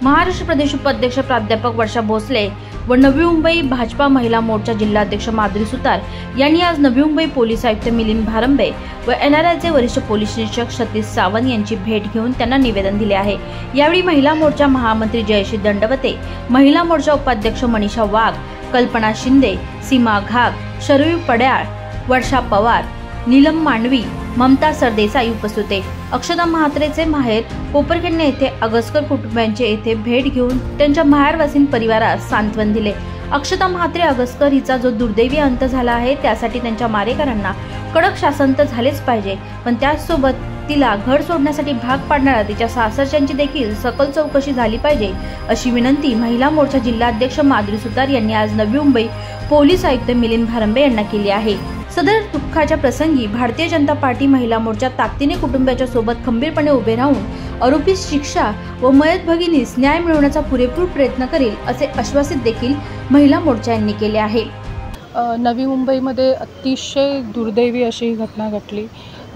महाराष्ट्र प्रदेश उपाध्यक्ष प्राध्यापक वर्षा भोसले व नवी मुंबई भाजपा महिला मोर्चा जिल्हाध्यक्ष माधुरी सुतार यांनी आज नवी मुंबई पोलीस आयुक्त मिलिंद भारंबे व एनआरआयचे वरिष्ठ पोलीस निरीक्षक सतीश सावंत यांची भेट घेऊन त्यांना निवेदन दिले आहे। यावेळी महिला मोर्चा महामंत्री जयश्री दंडवते, महिला मोर्चा उपाध्यक्ष मनीषा वाघ, कल्पना शिंदे, सीमा घाग, शरयू पड्याळ, वर्षा पवार, नीलम मांडवी, ममता सरदेसाई उपस्थित होते। अक्षता म्हात्रेचे माहेर कोपरखिंड येथे अगसकर कुटुंबियांचे येथे भेट घेऊन त्यांच्या माहेरवासीन परिवारास सांत्वन दिले। अक्षता म्हात्रे अगसकर हिचा जो दुर्दैवी अंत झाला आहे त्यासाठी त्यांच्या मारेकरांना कडक शासन तर झालेच पाहिजे, पण त्याचसोबत तिला घर सोडण्यासाठी भाग पाडणाऱ्या तिच्या सासरच्यांची देखील सखोल चौकशी झाली पाहिजे, अशी विनंती महिला मोर्चा जिल्हाध्यक्ष माधुरी सुतार यांनी आज नवी मुंबई पोलीस आयुक्त मिलिंद भारंबे यांना केली आहे। सदर दुःखाच्या प्रसंगी भारतीय जनता पार्टी महिला मोर्चा ताकदीने कुटुंबाच्या सोबत खंबीरपणे उभे राहून आरोपी शिक्षा व मयत भगिनीस न्याय मिळवण्याचा पुरेपूर प्रयत्न करेल, असे आश्वासित देखील महिला मोर्चा यांनी केले आहे। नवी मुंबईमध्ये अतिशय दुर्दैवी अशी घटना घडली।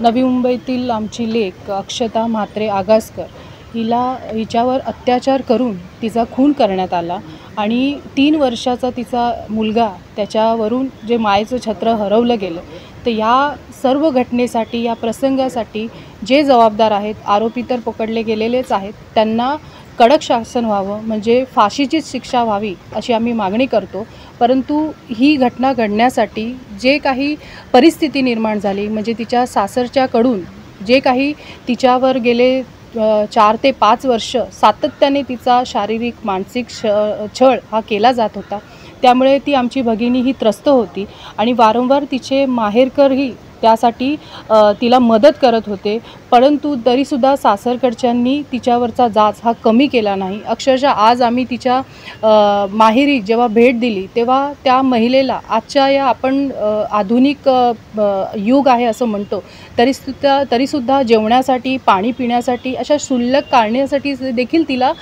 नवी मुंबईतील आमची लेक अक्षता म्हात्रे आगासकर हिच्यावर अत्याचार करून तिचा खून करण्यात आला आणि 3 वर्षाचा तिचा मुलगा त्याच्यावरून जे मायेचं छत्र हरवलं गेलं। तर या सर्व घटनेसाठी, या प्रसंगासाठी जे जबाबदार आहेत, आरोपी तर पकडले गेलेलेच आहेत, त्यांना कडक शासन व्हावं, म्हणजे फाशीचीच शिक्षा व्हावी अशी आम्ही मागणी करतो। परंतु ही घटना घडण्यासाठी जे काही परिस्थिती निर्माण झाली, म्हणजे तिच्या सासरच्याकडून जे काही तिच्यावर गेले 4 ते 5 वर्ष सातत्याने तिचा शारीरिक मानसिक छळ हा केला जात होता, त्यामुळे ती आमची भगिनी ही त्रस्त होती आणि वारंवार तिचे माहेरकरही त्यासाठी तिला मदत करत होते। परंतु तरीसुद्धा सासरकडच्यांनी तिच्यावरचा जाच हा कमी केला नाही। अक्षरशः आज आम्ही तिच्या माहेरी जेव्हा भेट दिली तेव्हा त्या महिलेला आजच्या या आपण आधुनिक युग आहे असं म्हणतो, तरीसुद्धा जेवणासाठी, पाणी पिण्यासाठी अशा क्षुल्लक कारणासाठी देखील तिला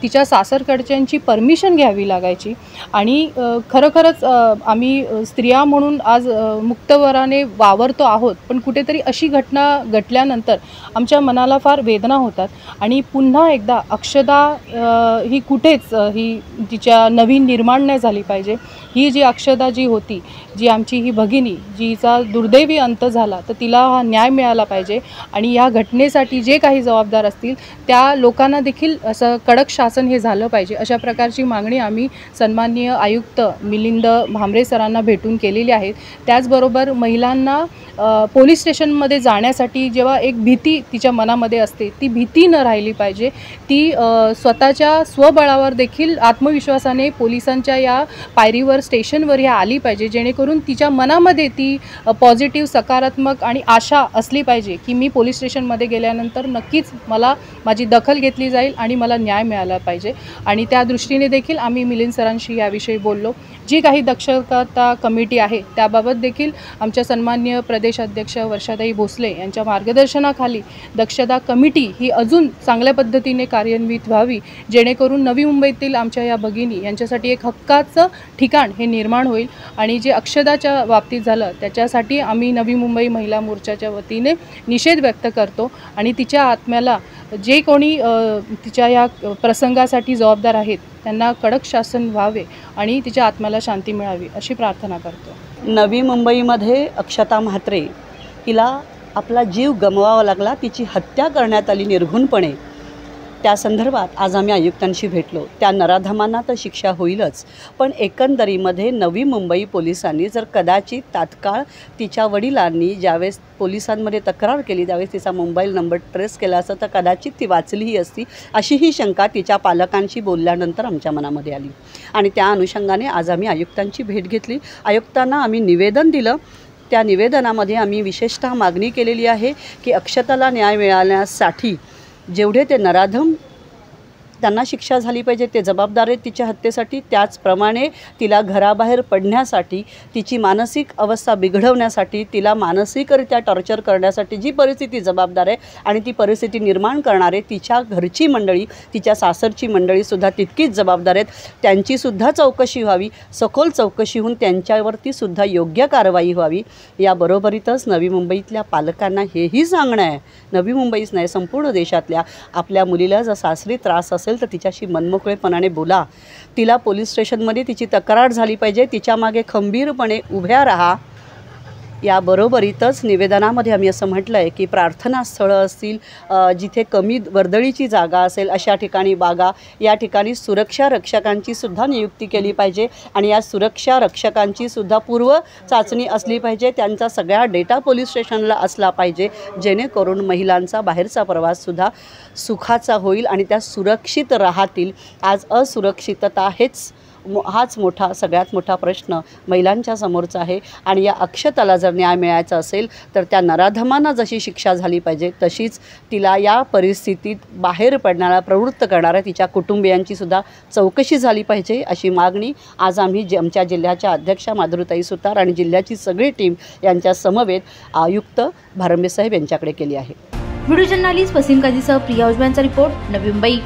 तिच्या सासरकडच्यांची परमिशन घ्यावी लागायची। आणि खरोखरच आम्ही स्त्रिया म्हणून आज मुक्तवराने वावरतो आहोत, पण कुठेतरी अशी घटना घडल्यानंतर आमच्या मनाला फार वेदना होतात। आणि पुन्हा एकदा अक्षता ही कुठेच ही तिच्या नवीन निर्माण नाही झाली पाहिजे। ही जी अक्षता जी होती, जी आमची ही भगिनी जिचा दुर्दैवी अंत झाला, तर तिला हा न्याय मिळाला पाहिजे आणि या घटनेसाठी जे काही जबाबदार असतील त्या लोकांना देखील असं कडक शासन हे झालं पाहिजे, अशा प्रकारची मागणी आम्ही सन्माननीय आयुक्त मिलिंद भारंबे सरांना भेटून केलेली आहे। त्याचबरोबर महिलांना पोलीस स्टेशनमध्ये जाण्यासाठी जेव्हा एक भीती तिच्या मनामध्ये असते, ती भीती न राहिली पाहिजे। ती स्वतःच्या स्वबळावर देखील आत्मविश्वासाने पोलिसांच्या या पायरीवर स्टेशनवर ह्या आली पाहिजे, जेणेकरून तिच्या मनामध्ये ती पॉझिटिव्ह सकारात्मक आणि आशा असली पाहिजे की मी पोलीस स्टेशनमध्ये गेल्यानंतर नक्कीच माझी दखल घेतली जाईल आणि मला न्याय मिळाला पाहिजे। आणि त्या दृष्टीने देखील आम्ही मिलिंद सरांशी याविषयी बोललो। जी काही दक्षता कमिटी आहे त्याबाबत देखील आमच्या सन्माननीय प्रदेश अध्यक्ष वर्षाताई भोसले यांच्या मार्गदर्शनाखाली दक्षता कमिटी ही अजून चांगल्या पद्धतीने कार्यान्वित व्हावी, जेणेकरून नवी मुंबईतील आमच्या या भगिनी यांच्यासाठी एक हक्काचं ठिकाण हे निर्माण होईल। आणि जे अक्षताच्या बाबतीत झालं त्याच्यासाठी आम्ही नवी मुंबई महिला मोर्चाच्या वतीने निषेध व्यक्त करतो आणि तिच्या आत्म्याला जे कोणी तिच्या या प्रसंगासाठी जबाबदार आहेत त्यांना कडक शासन व्हावे आणि तिच्या आत्म्याला शांती मिळावी अशी प्रार्थना करतो। नवी मुंबईमध्ये अक्षता म्हात्रे हिला आपला जीव गमवावा लागला, तिची हत्या करण्यात आली निर्घृणपणे। त्या संदर्भात आज आम्ही आयुक्तांशी भेटलो। त्या नराधमांना तर शिक्षा होईलच, पण एकंदरीमध्ये नवी मुंबई पोलिसांनी जर कदाचित तात्काळ तिच्या वडिलांनी ज्यावेळेस पोलिसांमध्ये तक्रार केली, त्यावेळेस तिचा मोबाईल नंबर ट्रेस केला असता तर कदाचित ती वाचलीही असती, अशी ही शंका तिच्या पालकांशी बोलल्यानंतर आमच्या मनामध्ये आली। आणि त्या अनुषंगाने आज आम्ही आयुक्तांची भेट घेतली। आयुक्तांना आम्ही निवेदन दिलं। त्या निवेदनामध्ये आम्ही विशेषतः मागणी केलेली आहे की अक्षताला न्याय मिळाल्यासाठी जेवढे ते नराधम त्यांना शिक्षा झाली पाहिजे, ते जबाबदार आहेत तिच्या हत्येसाठी। त्याचप्रमाणे तिला घराबाहेर पडण्यासाठी, तिची मानसिक अवस्था बिघडवण्यासाठी, तिला मानसिकरित्या टॉर्चर करण्यासाठी जी परिस्थिती जबाबदार आहे आणि ती परिस्थिती निर्माण करणारे तिच्या घरची मंडळी, तिच्या सासरची मंडळीसुद्धा तितकीच जबाबदार आहेत। त्यांचीसुद्धा चौकशी व्हावी, सखोल चौकशी होऊन त्यांच्यावरतीसुद्धा योग्य कारवाई व्हावी। याबरोबरीतच नवी मुंबईतल्या पालकांना हेही सांगणं आहे, नवी मुंबईच नाही संपूर्ण देशातल्या, आपल्या मुलीला जर सासरी त्रास असेल तर तिच्याशी मनमोकळेपणाने बोला. तिला पोलीस स्टेशनमध्ये तिची तक्रार झाली पाहिजे. तिच्यामागे खंबीरपणे उभ्या राहा. याबरोबरीतच निवेदनामध्ये आम्ही असं म्हटलं आहे की प्रार्थनास्थळं असतील, जिथे कमी वर्दळीची जागा असेल अशा ठिकाणी बागा, या ठिकाणी सुरक्षा रक्षकांची सुद्धा नियुक्ती केली पाहिजे आणि या सुरक्षा रक्षकांची सुद्धा पूर्व चाचणी असली पाहिजे. त्यांचा सगळा डेटा पोलीस स्टेशनला असला पाहिजे, जेणेकरून महिलांचा बाहेरचा प्रवाससुद्धा सुखाचा होईल आणि त्या सुरक्षित राहतील. आज असुरक्षितता हाच सगळ्यात मोठा प्रश्न महिलांच्या समोरचा आहे आणि या अक्षताला जर न्याय मिळायचा असेल तर त्या नराधमांना जशी शिक्षा झाली पाहिजे तशीच तिला या परिस्थितीत बाहेर पडणारा प्रवृत्त करणाऱ्या तिच्या कुटुंबियांची सुद्धा चौकशी झाली पाहिजे, अशी मागणी आज आम्ही आमच्या जिल्ह्याच्या अध्यक्षा माधुरीताई सुतार आणि जिल्ह्याची सगळी टीम यांच्या समवेत आयुक्त भारंबे साहेब यांच्याकडे केली आहे. व्हिडिओ जर्नलिस्ट वसीम काझीसह प्रिया उजव्यांचा रिपोर्ट, नवी मुंबई.